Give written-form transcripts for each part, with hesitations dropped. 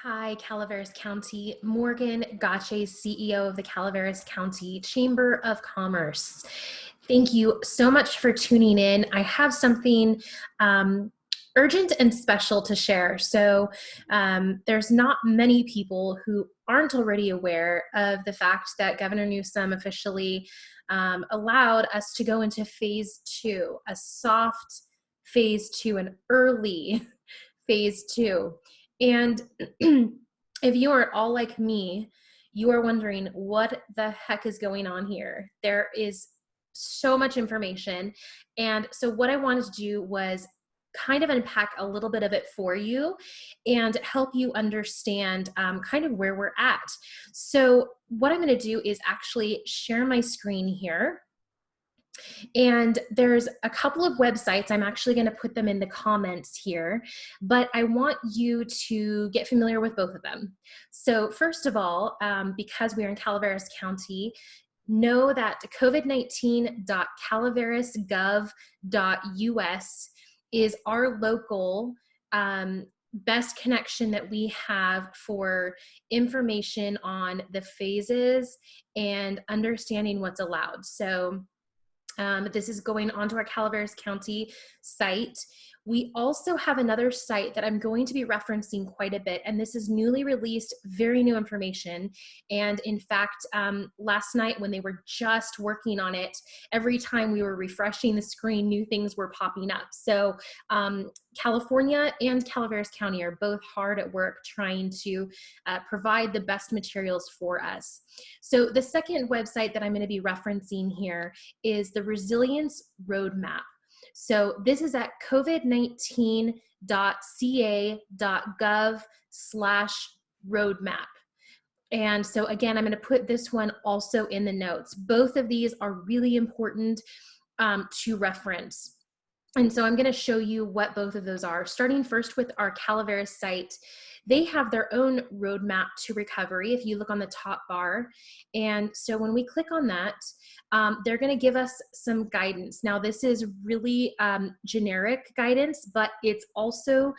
Hi, Calaveras County. Morgan Gache, CEO of the Calaveras County Chamber of Commerce. Thank you so much for tuning in. I have something urgent and special to share. There's not many people who aren't already aware of the fact that Governor Newsom officially allowed us to go into phase two, a soft phase two, an early phase two. And if you are all like me, you are wondering what the heck is going on here. There is so much information. And so what I wanted to do was kind of unpack a little bit of it for you and help you understand kind of where we're at. So what I'm going to do is actually share my screen here. And there's a couple of websites. I'm actually going to put them in the comments here, but I want you to get familiar with both of them. So first of all, because we're in Calaveras County, know that covid19.calaveras.gov.us is our local best connection that we have for information on the phases and understanding what's allowed. So this is going onto our Calaveras County site. We also have another site that I'm going to be referencing quite a bit, and this is newly released, very new information. And in fact, last night when they were just working on it, every time we were refreshing the screen, new things were popping up. So California and Calaveras County are both hard at work trying to provide the best materials for us. So the second website that I'm going to be referencing here is the Resilience Roadmap. So this is at covid19.ca.gov/roadmap. And so again, I'm going to put this one also in the notes. Both of these are really important to reference. And so I'm going to show you what both of those are. Starting first with our Calaveras site, they have their own roadmap to recovery if you look on the top bar. And so when we click on that, they're going to give us some guidance. Now, this is really generic guidance, but it's also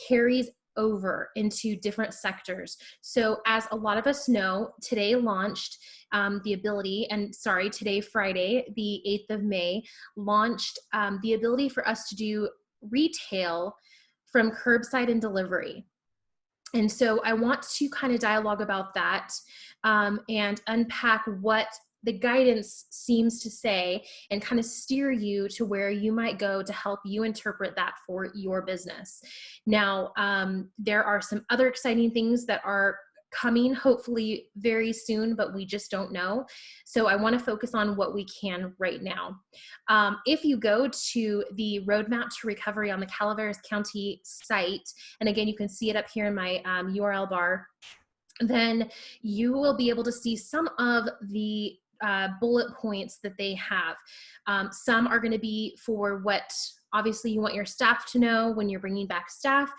carries over into different sectors. So as a lot of us know, today launched the ability, and sorry, today, Friday, the 8th of May, launched the ability for us to do retail from curbside and delivery. And so I want to kind of dialogue about that and unpack what the guidance seems to say and kind of steer you to where you might go to help you interpret that for your business. Now, there are some other exciting things that are coming hopefully very soon, but we just don't know. So I want to focus on what we can right now. If you go to the Roadmap to Recovery on the Calaveras County site, and again, you can see it up here in my URL bar, then you will be able to see some of the bullet points that they have. Some are going to be for what obviously you want your staff to know when you're bringing back staff.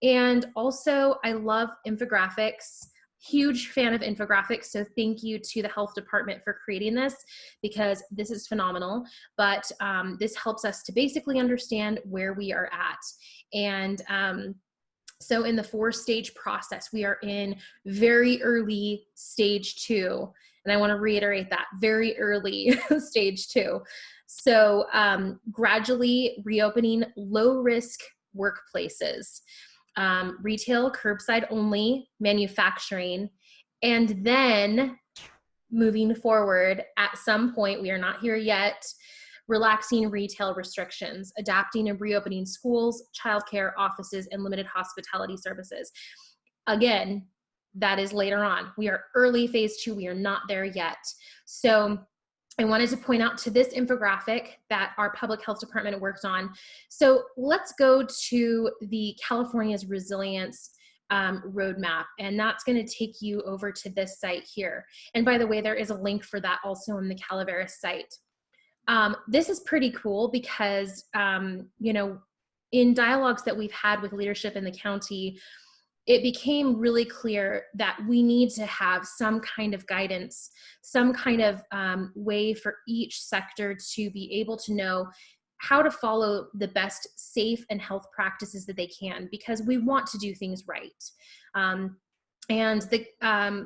And also, I love infographics. Huge fan of infographics, so thank you to the health department for creating this because this is phenomenal. But this helps us to basically understand where we are at. And so in the 4-stage process, we are in very early stage 2. And I want to reiterate that, very early stage 2. So gradually reopening low-risk workplaces, retail, curbside only, manufacturing, and then moving forward at some point, we are not here yet, relaxing retail restrictions, adapting and reopening schools, childcare, offices, and limited hospitality services. Again, that is later on. We are early phase 2. We are not there yet. So I wanted to point out to this infographic that our public health department worked on. So let's go to the California's Resilience roadmap, and that's going to take you over to this site here. And by the way, there is a link for that also on the Calaveras site. This is pretty cool because, you know, in dialogues that we've had with leadership in the county, it became really clear that we need to have some kind of guidance, some kind of way for each sector to be able to know how to follow the best safe and health practices that they can, because we want to do things right. And the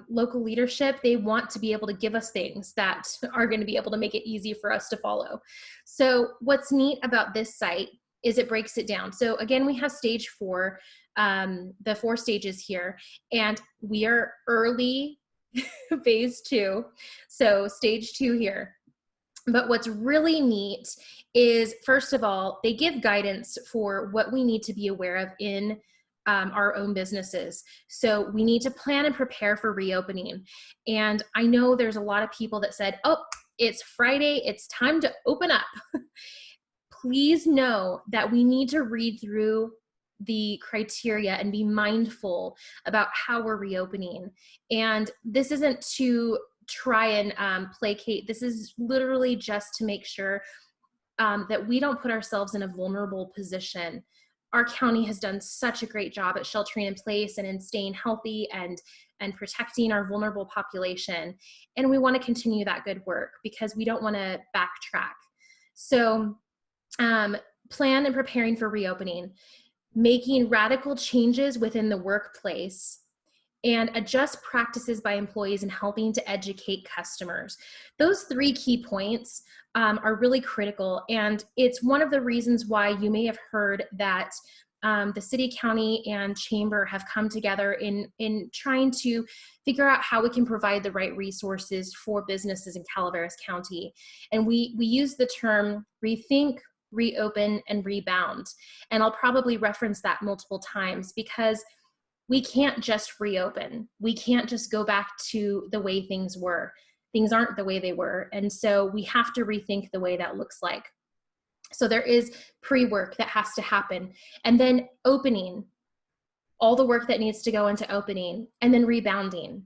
local leadership, they want to be able to give us things that are going to be able to make it easy for us to follow. So what's neat about this site is it breaks it down. So again, we have stage 4, the 4 stages here, and we are early phase 2. So stage 2 here. But what's really neat is, first of all, they give guidance for what we need to be aware of in our own businesses. So we need to plan and prepare for reopening. And I know there's a lot of people that said, oh, it's Friday, it's time to open up. Please know that we need to read through the criteria and be mindful about how we're reopening. And this isn't to try and placate. This is literally just to make sure that we don't put ourselves in a vulnerable position. Our county has done such a great job at sheltering in place and in staying healthy and protecting our vulnerable population. And we want to continue that good work because we don't want to backtrack. So plan and preparing for reopening, making radical changes within the workplace, and adjust practices by employees and helping to educate customers. Those 3 key points are really critical. And it's one of the reasons why you may have heard that the city, county, and chamber have come together in trying to figure out how we can provide the right resources for businesses in Calaveras County. And we use the term rethink, reopen, and rebound. And I'll probably reference that multiple times because we can't just reopen. We can't just go back to the way things were. Things aren't the way they were. And so we have to rethink the way that looks like. So there is pre-work that has to happen. And then opening, all the work that needs to go into opening, and then rebounding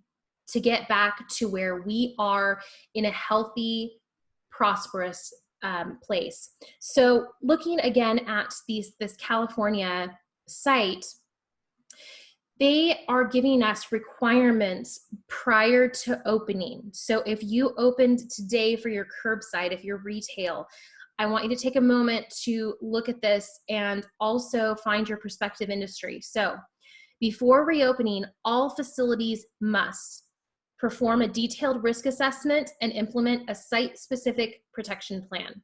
to get back to where we are in a healthy, prosperous place. So looking again at this California site, they are giving us requirements prior to opening. So if you opened today for your curbside, if you're retail, I want you to take a moment to look at this and also find your prospective industry. So before reopening, all facilities must perform a detailed risk assessment and implement a site-specific protection plan.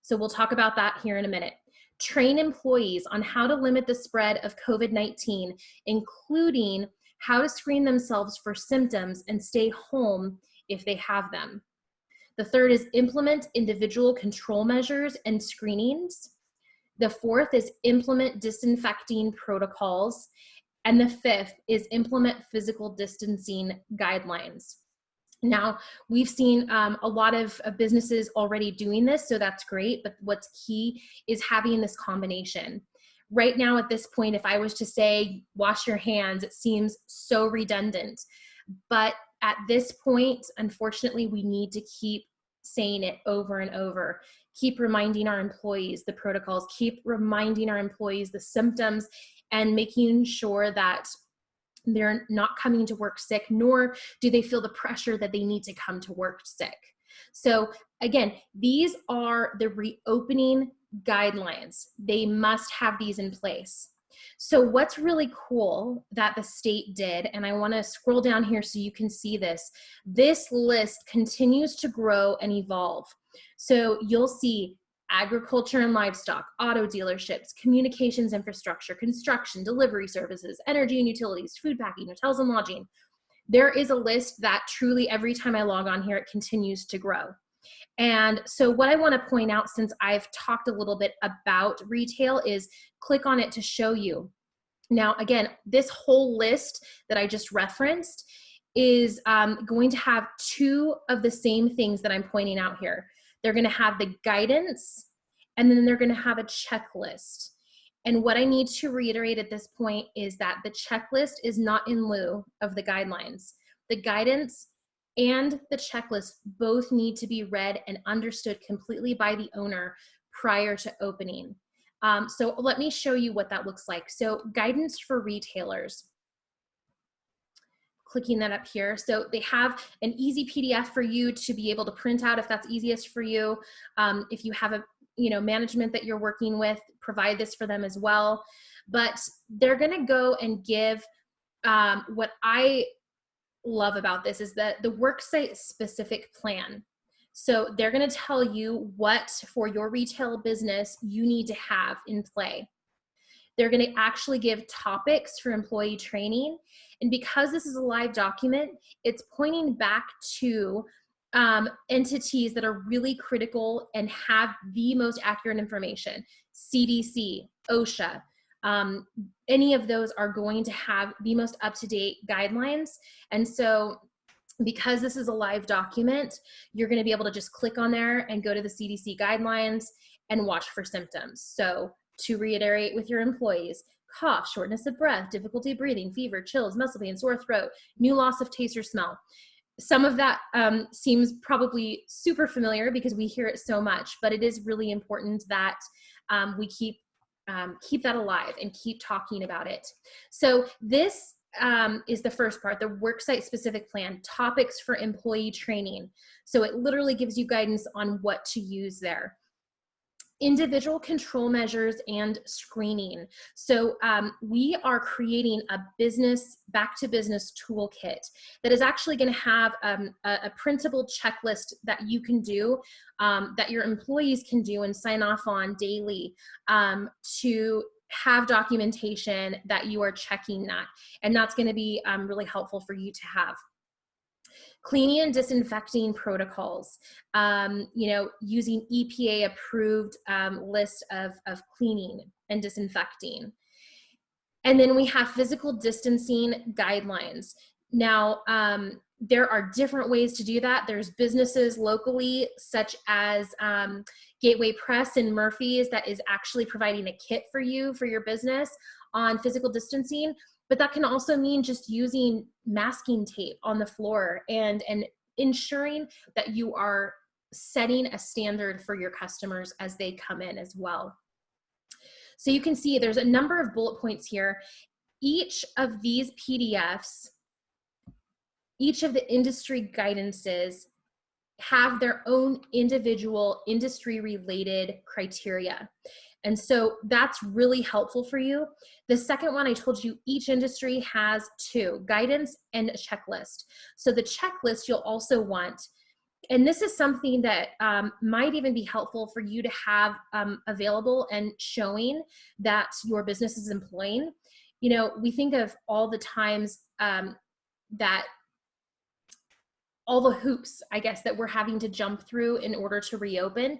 So we'll talk about that here in a minute. Train employees on how to limit the spread of COVID-19, including how to screen themselves for symptoms and stay home if they have them. The third is implement individual control measures and screenings. The fourth is implement disinfecting protocols. And the fifth is implement physical distancing guidelines. Now, we've seen a lot of businesses already doing this, so that's great, but what's key is having this combination. Right now at this point, if I was to say, wash your hands, it seems so redundant. But at this point, unfortunately, we need to keep saying it over and over. Keep reminding our employees the protocols, keep reminding our employees the symptoms, and making sure that they're not coming to work sick, nor do they feel the pressure that they need to come to work sick. So again, these are the reopening guidelines. They must have these in place. So what's really cool that the state did, and I want to scroll down here so you can see this list continues to grow and evolve. So you'll see agriculture and livestock, auto dealerships, communications infrastructure, construction, delivery services, energy and utilities, food packing, hotels and lodging. There is a list that truly every time I log on here, it continues to grow. And so what I want to point out, since I've talked a little bit about retail, is click on it to show you. Now, again, this whole list that I just referenced is going to have 2 of the same things that I'm pointing out here. They're going to have the guidance, and then they're going to have a checklist. And what I need to reiterate at this point is that the checklist is not in lieu of the guidelines. The guidance and the checklist both need to be read and understood completely by the owner prior to opening. So let me show you what that looks like. So guidance for retailers. Clicking that up here. So they have an easy PDF for you to be able to print out if that's easiest for you. If you have a management that you're working with, provide this for them as well. But they're going to go and give what I love about this is that the worksite specific plan. So they're going to tell you what for your retail business you need to have in play. They're going to actually give topics for employee training. And because this is a live document, it's pointing back to entities that are really critical and have the most accurate information. CDC, OSHA, any of those are going to have the most up-to-date guidelines. And so because this is a live document, you're going to be able to just click on there and go to the CDC guidelines and watch for symptoms. So to reiterate with your employees: cough, shortness of breath, difficulty breathing, fever, chills, muscle pain, sore throat, new loss of taste or smell. Some of that seems probably super familiar because we hear it so much, but it is really important that we keep that alive and keep talking about it. So this is the first part, the worksite specific plan, topics for employee training. So it literally gives you guidance on what to use there. Individual control measures and screening. So we are creating a back to business toolkit that is actually going to have a printable checklist that you can do, that your employees can do and sign off on daily, to have documentation that you are checking that. And that's going to be really helpful for you to have. Cleaning and disinfecting protocols, using EPA approved list of cleaning and disinfecting. And then we have physical distancing guidelines. Now, there are different ways to do that. There's businesses locally, such as Gateway Press and Murphy's, that is actually providing a kit for you for your business on physical distancing. But that can also mean just using masking tape on the floor and ensuring that you are setting a standard for your customers as they come in as well. So you can see there's a number of bullet points here. Each of these PDFs, each of the industry guidances have their own individual industry related criteria. And so that's really helpful for you. The second one, I told you each industry has two: guidance and a checklist. So the checklist you'll also want, and this is something that might even be helpful for you to have available and showing that your business is employing. We think of all the times that all the hoops, I guess, that we're having to jump through in order to reopen.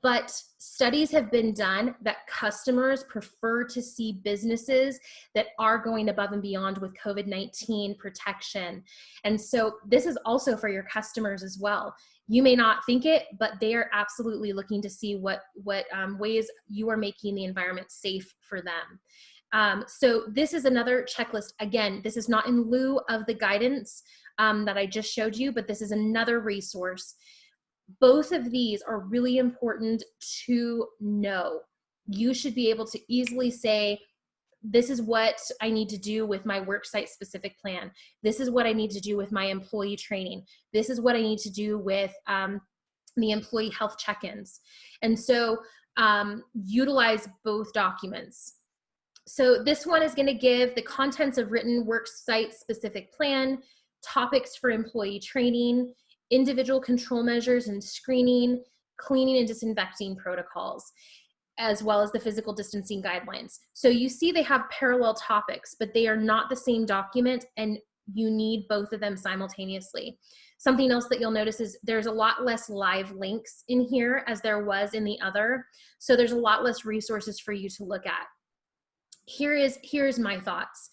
But studies have been done that customers prefer to see businesses that are going above and beyond with COVID-19 protection. And so this is also for your customers as well. You may not think it, but they are absolutely looking to see what ways you are making the environment safe for them. So this is another checklist. Again, this is not in lieu of the guidance that I just showed you, but this is another resource. Both of these are really important to know. You should be able to easily say, this is what I need to do with my worksite specific plan. This is what I need to do with my employee training. This is what I need to do with the employee health check-ins. And so utilize both documents. So this one is going to give the contents of written worksite specific plan, topics for employee training, individual control measures and screening, cleaning and disinfecting protocols, as well as the physical distancing guidelines. So you see they have parallel topics, but they are not the same document, and you need both of them simultaneously. Something else that you'll notice is there's a lot less live links in here as there was in the other. So there's a lot less resources for you to look at. Here's my thoughts.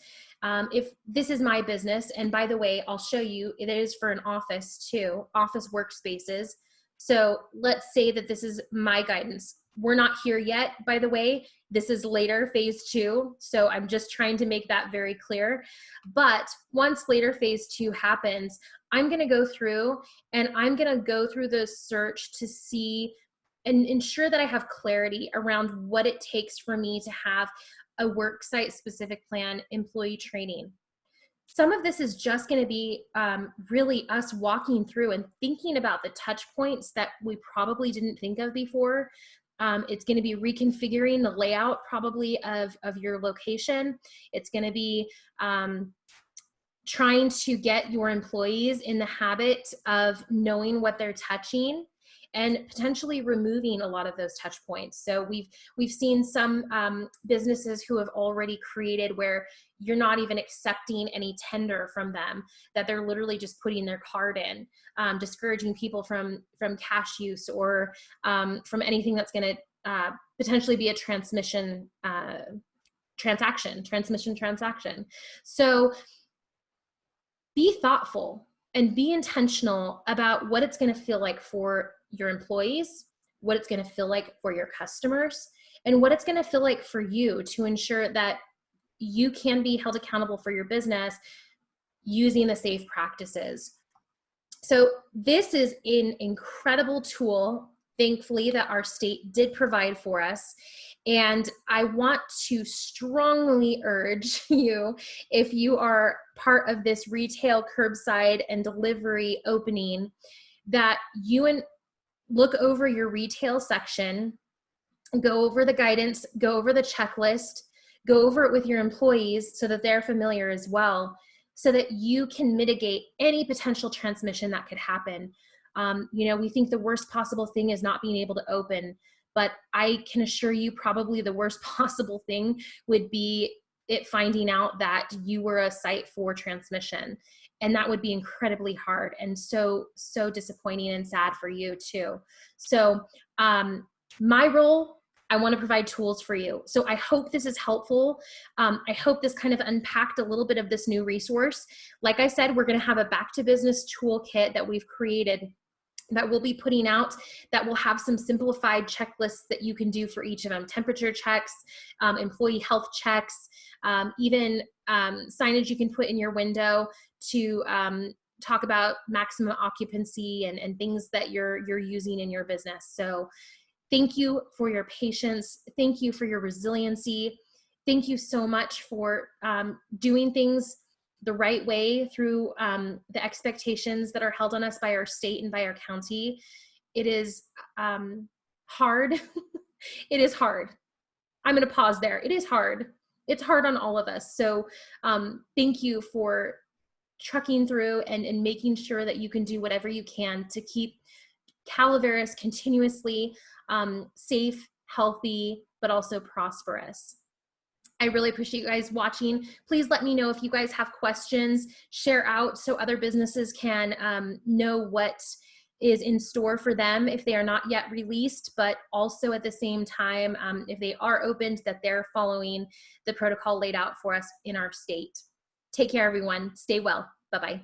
If this is my business, and by the way, I'll show you, it is for an office too, office workspaces. So let's say that this is my guidance. We're not here yet, by the way. This is later, phase 2. So I'm just trying to make that very clear. But once later phase 2 happens, I'm going to go through the search to see and ensure that I have clarity around what it takes for me to have a worksite specific plan, employee training. Some of this is just going to be really us walking through and thinking about the touch points that we probably didn't think of before. It's going to be reconfiguring the layout probably of your location. It's going to be trying to get your employees in the habit of knowing what they're touching and potentially removing a lot of those touch points. So we've seen some businesses who have already created where you're not even accepting any tender from them, that they're literally just putting their card in, discouraging people from cash use or from anything that's going to potentially be a transmission transaction. So be thoughtful and be intentional about what it's going to feel like for your employees, what it's going to feel like for your customers, and what it's going to feel like for you to ensure that you can be held accountable for your business using the safe practices. So this is an incredible tool, thankfully, that our state did provide for us. And I want to strongly urge you, if you are part of this retail curbside and delivery opening, that you look over your retail section, go over the guidance, go over the checklist, go over it with your employees so that they're familiar as well, so that you can mitigate any potential transmission that could happen. We think the worst possible thing is not being able to open, but I can assure you probably the worst possible thing would be it finding out that you were a site for transmission. And that would be incredibly hard and so disappointing and sad for you too. So my role, I want to provide tools for you. So I hope this is helpful. I hope this kind of unpacked a little bit of this new resource. Like I said, we're going to have a back to business toolkit that we've created that we'll be putting out, that will have some simplified checklists that you can do for each of them: temperature checks, employee health checks, even signage you can put in your window to talk about maximum occupancy and things that you're using in your business. So thank you for your patience. Thank you for your resiliency. Thank you so much for doing things the right way through the expectations that are held on us by our state and by our county. It is hard. It is hard. I'm going to pause there. It is hard. It's hard on all of us. So thank you for trucking through and making sure that you can do whatever you can to keep Calaveras continuously safe, healthy, but also prosperous. I really appreciate you guys watching. Please let me know if you guys have questions. Share out so other businesses can know what is in store for them if they are not yet released, but also at the same time, if they are opened, that they're following the protocol laid out for us in our state. Take care, everyone. Stay well. Bye-bye.